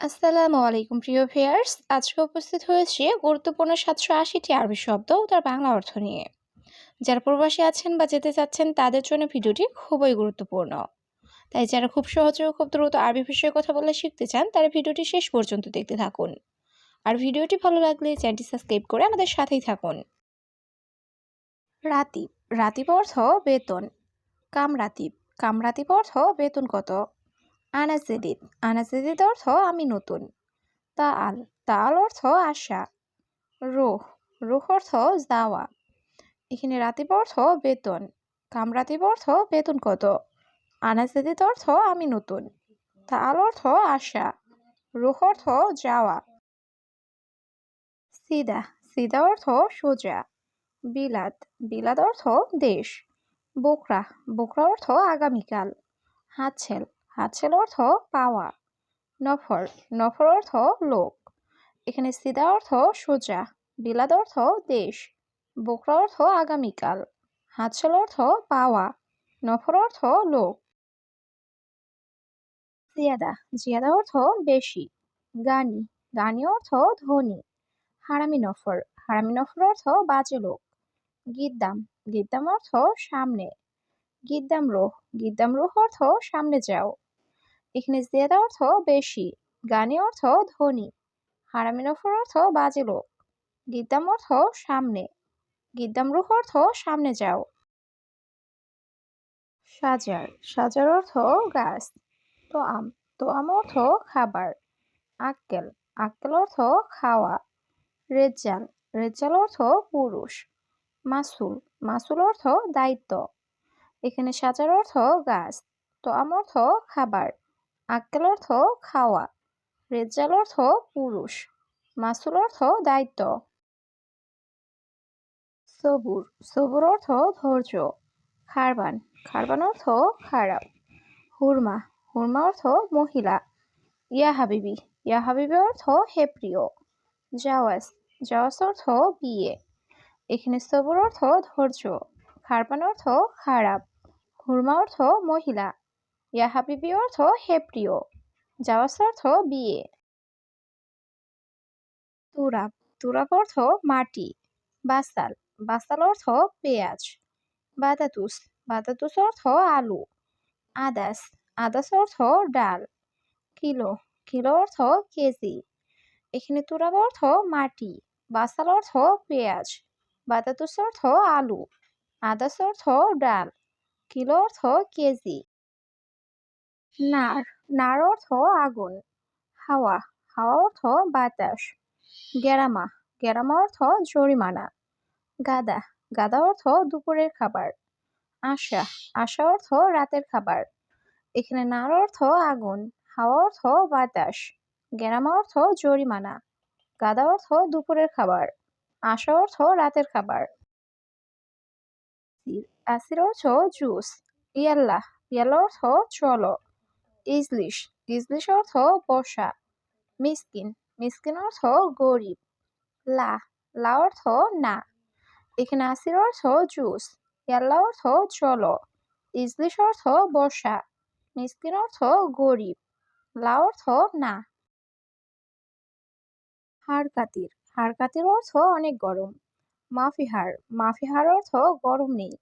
আসসালামু আলাইকুম প্রিয় ভিউয়ার্স। আজকে উপস্থিত হয়েছি গুরুত্বপূর্ণ ৭৮০টি আরবি শব্দ ও তার বাংলা অর্থ নিয়ে। যারা প্রবাসী আছেন বা যেতে চাচ্ছেন তাদের জন্য ভিডিওটি খুবই গুরুত্বপূর্ণ। তাই যারা খুব সহজে ও খুব দ্রুত আরবি বিষয়ে কথা বলে শিখতে চান তারা ভিডিওটি শেষ পর্যন্ত দেখতে থাকুন। আর ভিডিওটি ভালো লাগলে চ্যানেলটি সাবস্ক্রাইব করে আমাদের সাথেই থাকুন। রাতিব, রাতিব অর্থ বেতন। কামরাতিব, কামরাতিব অর্থ বেতন কত। আনাজেদিদ, আনাজেদিদ অর্থ আমি নতুন। তাআল, তাআল অর্থ আশা। রুহ, রুহ অর্থ যাওয়া। এখানে রাতিব অর্থ বেতন, কামরাতিব অর্থ বেতন কত, আনাজেদিদ অর্থ আমি নতুন, তাআল অর্থ আশা, রুহ অর্থ যাওয়া। সিদা, সিদা অর্থ সোজা। বিলাদ, বিলাদ অর্থ দেশ। বোকরা, বোকরা অর্থ আগামীকাল। হাতছেল, হাতছেল অর্থ পাওয়া। নফর, নফর অর্থ লোক। এখানে সিদা অর্থ সোজা, বিলাদ অর্থ দেশ, বোকরা অর্থ আগামীকাল, হাতছাল অর্থ পাওয়া, নফর অর্থ লোক। জিয়াদা, জিয়াদা অর্থ বেশি। গানি, গানি অর্থ ধনী। হারামি নফর, হারামি নফর অর্থ বাজে লোক। গিদ্দাম, গিদ্দাম অর্থ সামনে। গিদ্দাম রোহ, গিদ্দাম রোহ অর্থ সামনে যাও। এখানে জিয়াদা অর্থ বেশি, গানি অর্থ ধনী, হারামি নফর অর্থ বাজে লোক, গিদ্দাম অর্থ সামনে, গিদ্দাম রুহ অর্থ সামনে যাও। সাজার, সাজার অর্থ গাছ। তোআম, তোআম অর্থ খাবার। আক্কেল, আক্কেল অর্থ খাওয়া। রেজ্জাল, রেজ্জাল অর্থ পুরুষ। মাসুল, মাসুল অর্থ দায়িত্ব। এখানে সাজার অর্থ গাছ, তোআম অর্থ খাবার, আক্কেল অর্থ খাওয়া, রেজ্জাল অর্থ পুরুষ, মাসুল অর্থ দায়িত্ব। সবুর, সবুর অর্থ ধৈর্য। খারবান, খারবান অর্থ খারাপ। হুরমা, হুরমা অর্থ মহিলা। ইয়া হাবিবি, ইয়া হাবিবি অর্থ হে প্রিয়। জাওয়াজ, জাওয়াজ অর্থ বিয়ে। এখানে সবুর অর্থ ধৈর্য, খারবান অর্থ খারাপ, হুরমা অর্থ মহিলা, ইয়া হাবিবি অর্থ হে প্রিয়, জাওয়াজ অর্থ বিয়ে। তুরাব, তুরাব অর্থ মাটি। বাসাল, বাসাল অর্থ পেঁয়াজ। বাতাতুস, বাতাতুস অর্থ আলু। আদাস, আদাস অর্থ ডাল। কিলো, কিলো অর্থ কেজি। এখানে তুরাব অর্থ মাটি, বাসাল অর্থ পেঁয়াজ, বাতাতুস অর্থ আলু, আদাস অর্থ ডাল, কিলো অর্থ কেজি। নার, নার অর্থ আগুন। হাওয়া, হাওয়া অর্থ বাতাস। গেরামা, গেরামা অর্থ জরিমানা। গাদা, গাদা অর্থ দুপুরের খাবার। আশা, আশা অর্থ রাতের খাবার। এখানে নার অর্থ আগুন, হাওয়া অর্থ বাতাস, গেরামা অর্থ জরিমানা, গাদা অর্থ দুপুরের খাবার, আশা অর্থ রাতের খাবার। আসির, আসির অর্থ জুস। ইয়াল্লাহ, ইয়াল্লাহ অর্থ চলো। ইজলিশ, ইজলিশ অর্থ বসা। মিসকিন, মিসকিন অর্থ গরিব। লা, লা অর্থ না। এখানে আসির অর্থ জুস, ইয়াল্লাহ অর্থ চলো, ইজলিশ অর্থ বসা, মিসকিন অর্থ গরিব, লা অর্থ না। হাড়কাতির, হাড়কাতির অর্থ অনেক গরম। মাফিহার, মাফিহার অর্থ গরম নেই।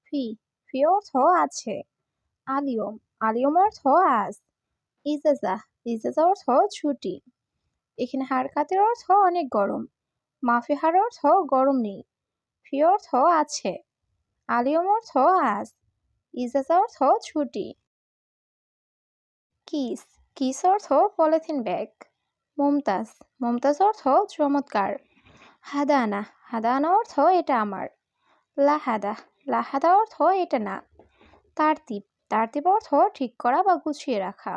ফি, ফি অর্থ আছে। আলিয়ম, আলিয়ম অর্থ আজ। ইজাজা, ইজাজা অর্থ ছুটি। এখানে হাড়কাতির অর্থ অনেক গরম, মাফিহার অর্থ গরম নেই, ফি অর্থ আছে, আলিয়ম অর্থ আজ, ইজাজা অর্থ ছুটি। কিস, কিস অর্থ পলিথিন ব্যাগ। মুমতাজ, মুমতাজ অর্থ চমৎকার। হাদানা, হাদানা অর্থ এটা আমার। লাহাদা, লাহাদা অর্থ এটা না। তারতিব, তারতিব অর্থ ঠিক করা বা গুছিয়ে রাখা।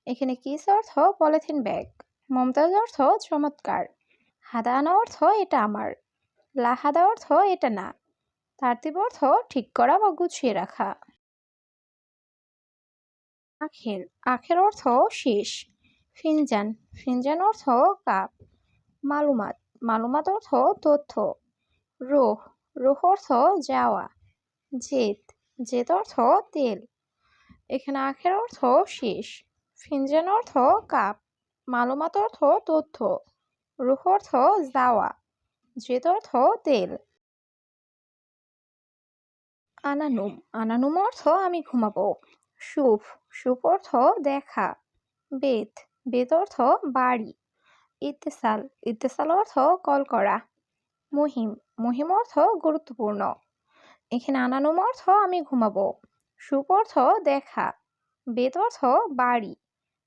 এখানে কিস অর্থ পলিথিন ব্যাগ, মুমতাজ অর্থ চমৎকার, হাদানা অর্থ এটা আমার, লাহাদা অর্থ এটা না, তারতিব অর্থ ঠিক করা বা গুছিয়ে রাখা। আখের, আখের অর্থ শেষ। ফিনজান, ফিনজান অর্থ কাপ। মালুমাত, মালুমাত অর্থ তথ্য। রোহ, রোহ অর্থ যাওয়া। জেদ, জেদ অর্থ তেল। এখানে আখের অর্থ শেষ, ফিনজান অর্থ কাপ, মালুমাত অর্থ তথ্য। রুহ অর্থ যাওয়া। জেদ অর্থ তেল। আনানুম, আনানুম অর্থ আমি ঘুমাবো। সুফ, সুফ অর্থ দেখা। বেত, বেত অর্থ বাড়ি। ইত্তেসাল, ইত্তেসাল অর্থ কল করা। মুহিম, মুহিম অর্থ গুরুত্বপূর্ণ। এখানে আনানুম অর্থ আমি ঘুমাবো। সুফ অর্থ দেখা। বেত অর্থ বাড়ি।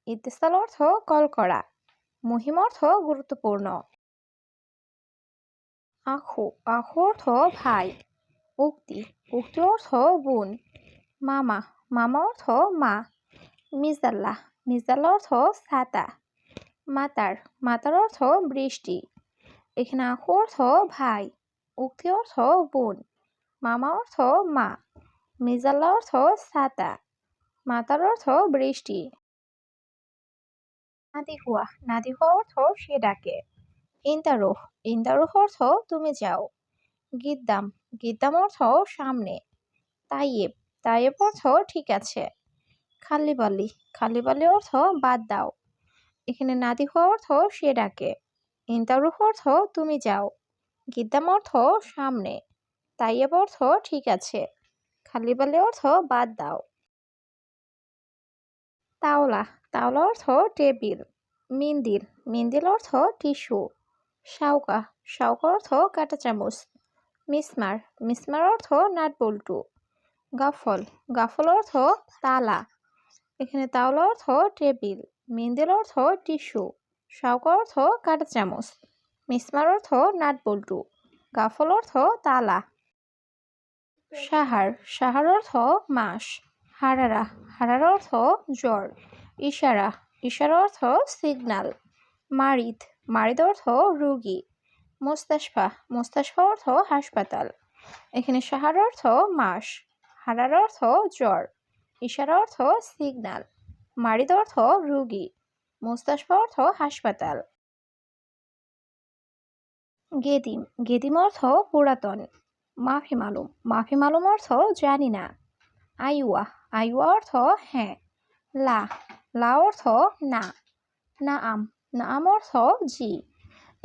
ইত্তেসাল অর্থ কল করা। মুহিম অর্থ গুরুত্বপূর্ণ। আখু, আখু অর্থ ভাই। উক্তি, উক্তি অর্থ বোন। মামা, মামা অর্থ মা। মিজাল্লা, মিজাল্লা অর্থ ছাতা। মাতার, মাতার অর্থ বৃষ্টি। এখানে আখু অর্থ ভাই। উক্তি অর্থ বোন। মামা অর্থ মা। মিজাল্লা অর্থ ছাতা। মাতার অর্থ বৃষ্টি। নাদি হুয়া, নাদি হুয়া অর্থ সে ডাকে। ইন্তারুহ, ইন্তারুহ অর্থ তুমি যাও। গিদ্দাম, গিদ্দাম অর্থ সামনে। তাইয়েব, তাইয়েব অর্থ ঠিক আছে। খাল্লিবাল্লি, খাল্লিবাল্লি অর্থ বাদ দাও। এখানে নাদি হুয়া অর্থ সে ডাকে। ইন্তারুহ অর্থ তুমি যাও। গিদ্দাম অর্থ সামনে। তাইয়েব অর্থ ঠিক আছে। খাল্লিবাল্লি অর্থ বাদ দাও। তাওলা, তাওলা অর্থ টেবিল। মিন্দিল, মিন্দিল অর্থ টিস্যু। শাউকা, শাউকা অর্থ কাঁটা চামচ। মিসমার, মিসমার অর্থ নাট বল্টু। গাফল, গাফল অর্থ তালা। এখানে তাওলা অর্থ টেবিল। মিন্দিল অর্থ টিস্যু। শাউকা অর্থ কাঁটা চামচ। মিসমার অর্থ নাট বল্টু। গাফল অর্থ তালা। সাহার, সাহার অর্থ মাস। হারারা, হারার অর্থ জ্বর। ইশারা, ইশারা অর্থ সিগনাল। মারিদ, মারিদ অর্থ রোগী। মোস্তাশফা, মোস্তাশফা অর্থ হাসপাতাল। এখানে সাহার অর্থ মাস। হারার অর্থ জ্বর। ইশারা অর্থ সিগনাল। মারিদ অর্থ রোগী। মোস্তাশফা অর্থ হাসপাতাল। গেদিম, গেদিম অর্থ পুরাতন। মাফি মালুম, মাফি মালুম অর্থ জানি না। আইওয়া, আইওয়া অর্থ হ্যাঁ। লা, লা অর্থ না। নাআম, নাআম অর্থ জি।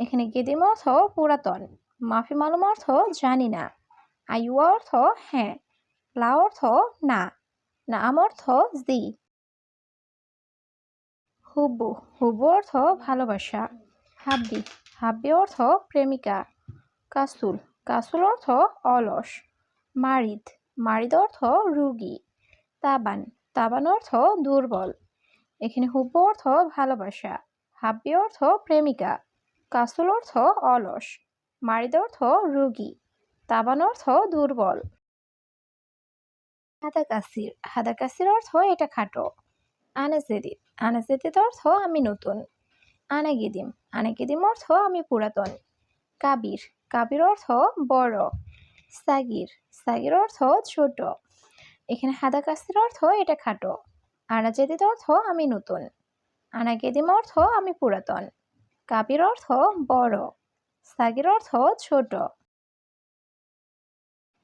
এখানে গেদিম অর্থ পুরাতন। মাফি মালুম অর্থ জানি না। আইওয়া অর্থ হ্যাঁ। লা অর্থ না। নাআম অর্থ জি। হুব্বু, হুব্বু অর্থ ভালোবাসা। হাব্বি, হাব্বি অর্থ প্রেমিকা। কাসুল, কাসুল অর্থ অলস। মারিদ, মারিদ অর্থ রুগী। তাবান, তাবান অর্থ দুর্বল। এখানে হুব্বু অর্থ ভালোবাসা। হাব্বি অর্থ প্রেমিকা। কাসুল অর্থ অলস। মারিদ অর্থ রুগী। তাবান অর্থ দুর্বল। হাদা কাসির, হাদা কাসির অর্থ এটা খাটো। আনাজেদিদ, আনাজেদিদ অর্থ আমি নতুন। আনাগিদিম, আনাগিদিম অর্থ আমি পুরাতন। কাবির, কাবির অর্থ বড়। সাগির, সাগির অর্থ ছোট। এখানে হাদা কাসির অর্থ এটা খাটো। আনাজেদিদ অর্থ আমি নতুন। আনাগেদিম অর্থ আমি পুরাতন। কাবির অর্থ বড়। সাগির অর্থ ছোট।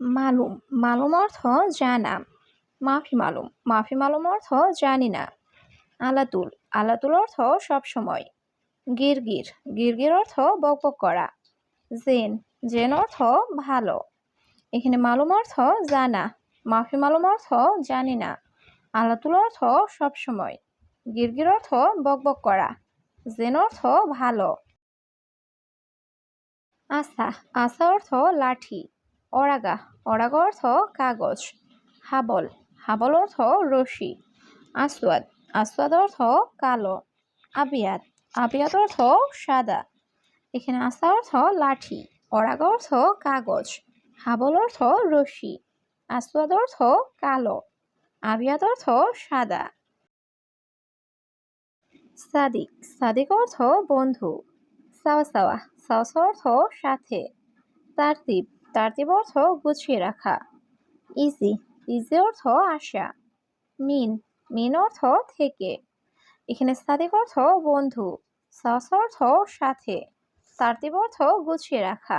মালুম, মালুম অর্থ জানা। মাফি মালুম, মাফি মালুম অর্থ জানি না। আলাতুল, আলাতুল অর্থ সবসময়। গিরগির, গিরগির অর্থ বকবক করা। জেন, জেন অর্থ ভালো। এখানে মালুম অর্থ জানা। মাফি মালুম অর্থ জানি না। আলাতুল অর্থ সবসময়। গিরগির অর্থ বকবক করা। জেন অর্থ ভালো। আসা, আসা অর্থ লাঠি। অরাগা, অরাগা অর্থ কাগজ। হাবল, হাবল অর্থ রশি। আসওয়াদ, আসওয়াদ অর্থ কালো। আবিয়াত, আবিয়াত অর্থ সাদা। এখানে আসা অর্থ লাঠি। অরাগা অর্থ কাগজ। হাবল অর্থ রশি। আসওয়াদ অর্থ কালো। আবিয়াত অর্থ সাদা। সাদিক, সাদিক অর্থ বন্ধু। সাওয়া সাওয়া, সাওয়া সাওয়া অর্থ সাথে। তারতিব, তারতিব অর্থ গুছিয়ে রাখা। ইজি, ইজি অর্থ আসা। মিন, মিন অর্থ থেকে। এখানে সাদিক অর্থ বন্ধু। সাওয়া সাওয়া অর্থ সাথে। তারতিব অর্থ গুছিয়ে রাখা।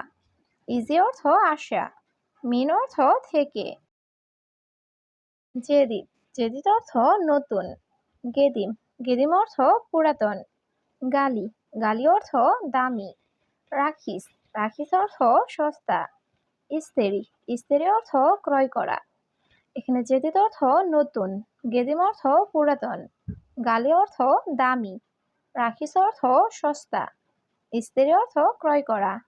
ইজি অর্থ আসা। মিন অর্থ থেকে। জেদিদ, জেদিদ অর্থ নতুন। গেদিম, গেদিম অর্থ পুরাতন। গালি, গালি অর্থ দামি। রাখিস, রাখিস অর্থ সস্তা। ইস্তেরি, ইস্তেরি অর্থ ক্রয় করা। এখানে জেদিদ অর্থ নতুন, গেদিম অর্থ পুরাতন। গালি অর্থ দামি, রাখিস অর্থ সস্তা, ইস্তেরি অর্থ ক্রয় করা।